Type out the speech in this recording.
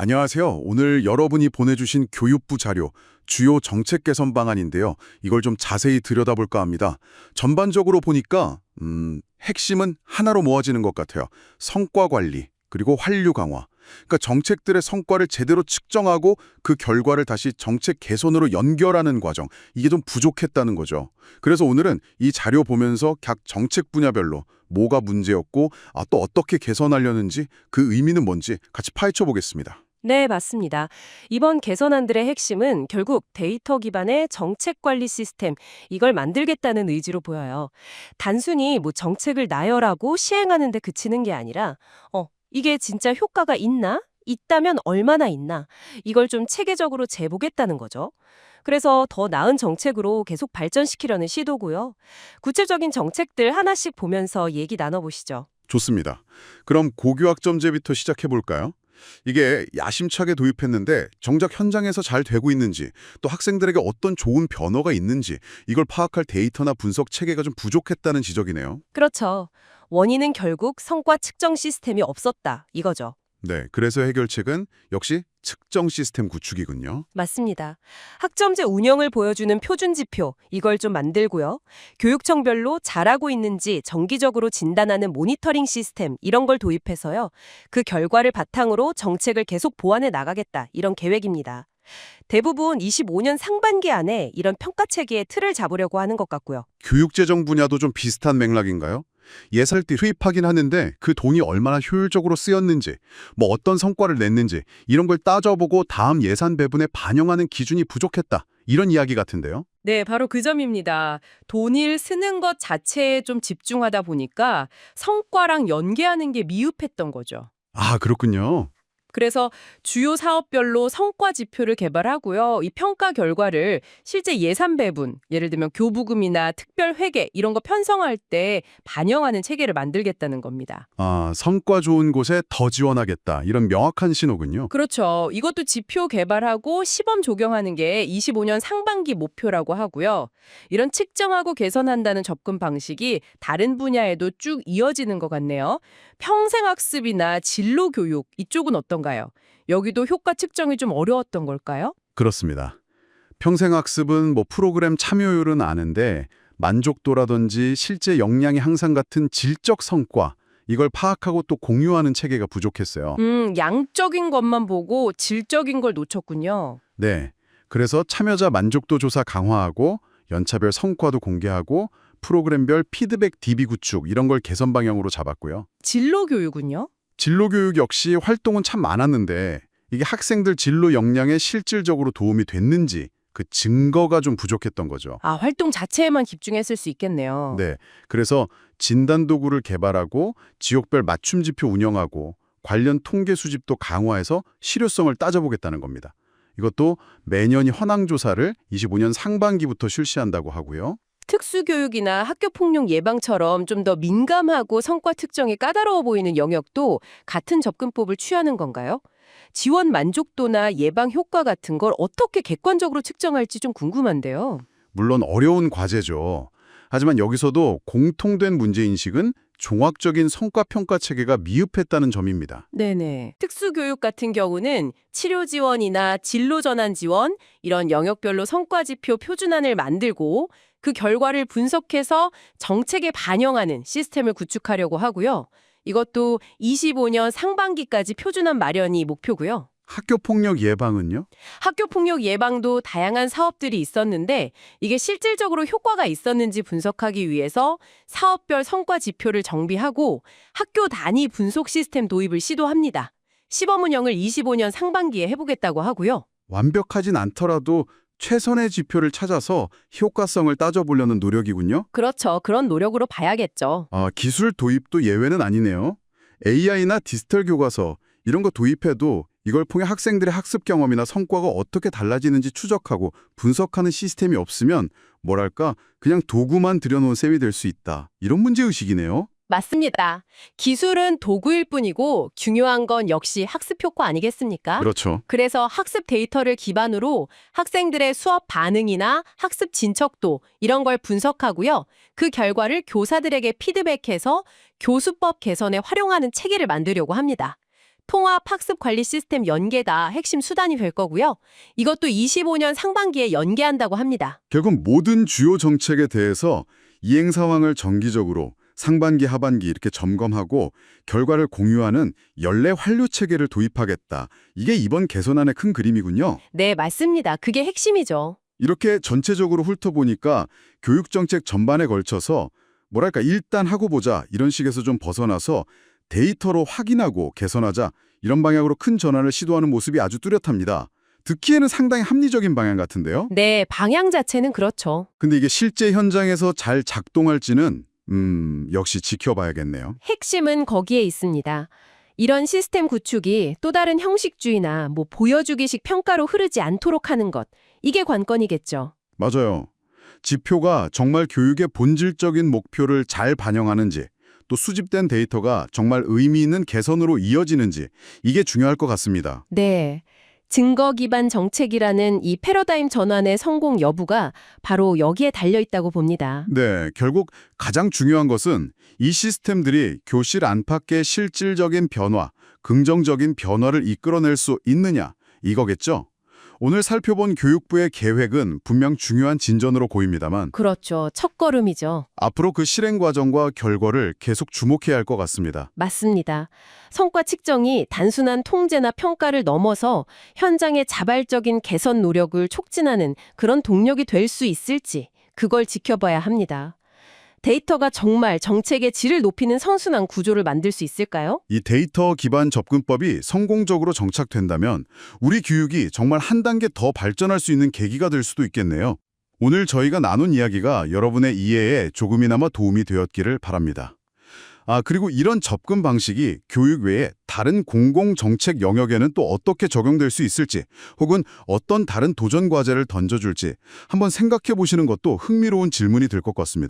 안녕하세요. 오늘 여러분이 보내주신 교육부 자료, 주요 정책 개선 방안인데요. 이걸 좀 자세히 들여다볼까 합니다. 전반적으로 보니까 핵심은 하나로 모아지는 것 같아요. 성과 관리, 그리고 환류 강화. 그러니까 정책들의 성과를 제대로 측정하고 그 결과를 다시 정책 개선으로 연결하는 과정. 이게 좀 부족했다는 거죠. 그래서 오늘은 이 자료 보면서 각 정책 분야별로 뭐가 문제였고 또 어떻게 개선하려는지 그 의미는 뭔지 같이 파헤쳐 보겠습니다. 네, 맞습니다. 이번 개선안들의 핵심은 결국 데이터 기반의 정책 관리 시스템, 이걸 만들겠다는 의지로 보여요. 단순히 정책을 나열하고 시행하는 데 그치는 게 아니라, 이게 진짜 효과가 있나? 있다면 얼마나 있나? 이걸 좀 체계적으로 재보겠다는 거죠. 그래서 더 나은 정책으로 계속 발전시키려는 시도고요. 구체적인 정책들 하나씩 보면서 얘기 나눠보시죠. 좋습니다. 그럼 고교학점제부터 시작해 볼까요? 이게 야심차게 도입했는데 정작 현장에서 잘 되고 있는지 또 학생들에게 어떤 좋은 변화가 있는지 이걸 파악할 데이터나 분석 체계가 좀 부족했다는 지적이네요. 그렇죠. 원인은 결국 성과 측정 시스템이 없었다, 이거죠. 네, 그래서 해결책은 역시 측정 시스템 구축이군요. 맞습니다. 학점제 운영을 보여주는 표준 지표, 이걸 좀 만들고요. 교육청별로 잘하고 있는지 정기적으로 진단하는 모니터링 시스템, 이런 걸 도입해서요. 그 결과를 바탕으로 정책을 계속 보완해 나가겠다, 이런 계획입니다. 대부분 25년 상반기 안에 이런 평가 체계의 틀을 잡으려고 하는 것 같고요. 교육재정 분야도 좀 비슷한 맥락인가요? 예산을 투입하긴 하는데 그 돈이 얼마나 효율적으로 쓰였는지, 어떤 성과를 냈는지 이런 걸 따져보고 다음 예산 배분에 반영하는 기준이 부족했다. 이런 이야기 같은데요. 네, 바로 그 점입니다. 돈을 쓰는 것 자체에 좀 집중하다 보니까 성과랑 연계하는 게 미흡했던 거죠. 아, 그렇군요. 그래서 주요 사업별로 성과 지표를 개발하고요. 이 평가 결과를 실제 예산 배분, 예를 들면 교부금이나 특별 회계 이런 거 편성할 때 반영하는 체계를 만들겠다는 겁니다. 아, 성과 좋은 곳에 더 지원하겠다. 이런 명확한 신호군요. 그렇죠. 이것도 지표 개발하고 시범 적용하는 게 25년 상반기 목표라고 하고요. 이런 측정하고 개선한다는 접근 방식이 다른 분야에도 쭉 이어지는 것 같네요. 평생학습이나 진로교육 이쪽은 어떤가요? 여기도 효과 측정이 좀 어려웠던 걸까요? 그렇습니다. 평생학습은 프로그램 참여율은 아는데 만족도라든지 실제 역량의 향상 같은 질적 성과 이걸 파악하고 또 공유하는 체계가 부족했어요. 양적인 것만 보고 질적인 걸 놓쳤군요. 네. 그래서 참여자 만족도 조사 강화하고 연차별 성과도 공개하고 프로그램별 피드백 DB 구축 이런 걸 개선 방향으로 잡았고요. 진로교육은요? 진로교육 역시 활동은 참 많았는데 이게 학생들 진로 역량에 실질적으로 도움이 됐는지 그 증거가 좀 부족했던 거죠. 아, 활동 자체에만 집중했을 수 있겠네요. 네. 그래서 진단 도구를 개발하고 지역별 맞춤 지표 운영하고 관련 통계 수집도 강화해서 실효성을 따져보겠다는 겁니다. 이것도 매년 현황 조사를 25년 상반기부터 실시한다고 하고요. 특수교육이나 학교폭력 예방처럼 좀 더 민감하고 성과 측정이 까다로워 보이는 영역도 같은 접근법을 취하는 건가요? 지원 만족도나 예방 효과 같은 걸 어떻게 객관적으로 측정할지 좀 궁금한데요. 물론 어려운 과제죠. 하지만 여기서도 공통된 문제인식은 종합적인 성과평가 체계가 미흡했다는 점입니다. 네네. 특수교육 같은 경우는 치료 지원이나 진로 전환 지원, 이런 영역별로 성과 지표 표준안을 만들고 그 결과를 분석해서 정책에 반영하는 시스템을 구축하려고 하고요. 이것도 25년 상반기까지 표준안 마련이 목표고요. 학교폭력 예방은요? 학교폭력 예방도 다양한 사업들이 있었는데 이게 실질적으로 효과가 있었는지 분석하기 위해서 사업별 성과 지표를 정비하고 학교 단위 분석 시스템 도입을 시도합니다. 시범 운영을 25년 상반기에 해보겠다고 하고요. 완벽하진 않더라도 최선의 지표를 찾아서 효과성을 따져보려는 노력이군요. 그렇죠. 그런 노력으로 봐야겠죠. 기술 도입도 예외는 아니네요. AI나 디지털 교과서 이런 거 도입해도 이걸 통해 학생들의 학습 경험이나 성과가 어떻게 달라지는지 추적하고 분석하는 시스템이 없으면 그냥 도구만 들여놓은 셈이 될 수 있다. 이런 문제의식이네요. 맞습니다. 기술은 도구일 뿐이고 중요한 건 역시 학습 효과 아니겠습니까? 그렇죠. 그래서 학습 데이터를 기반으로 학생들의 수업 반응이나 학습 진척도 이런 걸 분석하고요. 그 결과를 교사들에게 피드백해서 교수법 개선에 활용하는 체계를 만들려고 합니다. 통합 학습 관리 시스템 연계가 핵심 수단이 될 거고요. 이것도 25년 상반기에 연계한다고 합니다. 결국 모든 주요 정책에 대해서 이행 상황을 정기적으로 상반기, 하반기 이렇게 점검하고 결과를 공유하는 연례 환류 체계를 도입하겠다. 이게 이번 개선안의 큰 그림이군요. 네, 맞습니다. 그게 핵심이죠. 이렇게 전체적으로 훑어보니까 교육정책 전반에 걸쳐서 뭐랄까 일단 하고 보자 이런 식에서 좀 벗어나서 데이터로 확인하고 개선하자 이런 방향으로 큰 전환을 시도하는 모습이 아주 뚜렷합니다. 듣기에는 상당히 합리적인 방향 같은데요. 네, 방향 자체는 그렇죠. 근데 이게 실제 현장에서 잘 작동할지는 역시 지켜봐야겠네요. 핵심은 거기에 있습니다. 이런 시스템 구축이 또 다른 형식주의나 보여주기식 평가로 흐르지 않도록 하는 것. 이게 관건이겠죠. 맞아요. 지표가 정말 교육의 본질적인 목표를 잘 반영하는지, 또 수집된 데이터가 정말 의미 있는 개선으로 이어지는지 이게 중요할 것 같습니다. 네. 증거 기반 정책이라는 이 패러다임 전환의 성공 여부가 바로 여기에 달려 있다고 봅니다. 네, 결국 가장 중요한 것은 이 시스템들이 교실 안팎의 실질적인 변화, 긍정적인 변화를 이끌어낼 수 있느냐 이거겠죠. 오늘 살펴본 교육부의 계획은 분명 중요한 진전으로 보입니다만 그렇죠. 첫걸음이죠. 앞으로 그 실행 과정과 결과를 계속 주목해야 할 것 같습니다. 맞습니다. 성과 측정이 단순한 통제나 평가를 넘어서 현장의 자발적인 개선 노력을 촉진하는 그런 동력이 될 수 있을지 그걸 지켜봐야 합니다. 데이터가 정말 정책의 질을 높이는 선순환 구조를 만들 수 있을까요? 이 데이터 기반 접근법이 성공적으로 정착된다면 우리 교육이 정말 한 단계 더 발전할 수 있는 계기가 될 수도 있겠네요. 오늘 저희가 나눈 이야기가 여러분의 이해에 조금이나마 도움이 되었기를 바랍니다. 그리고 이런 접근 방식이 교육 외에 다른 공공정책 영역에는 또 어떻게 적용될 수 있을지 혹은 어떤 다른 도전 과제를 던져줄지 한번 생각해 보시는 것도 흥미로운 질문이 될 것 같습니다.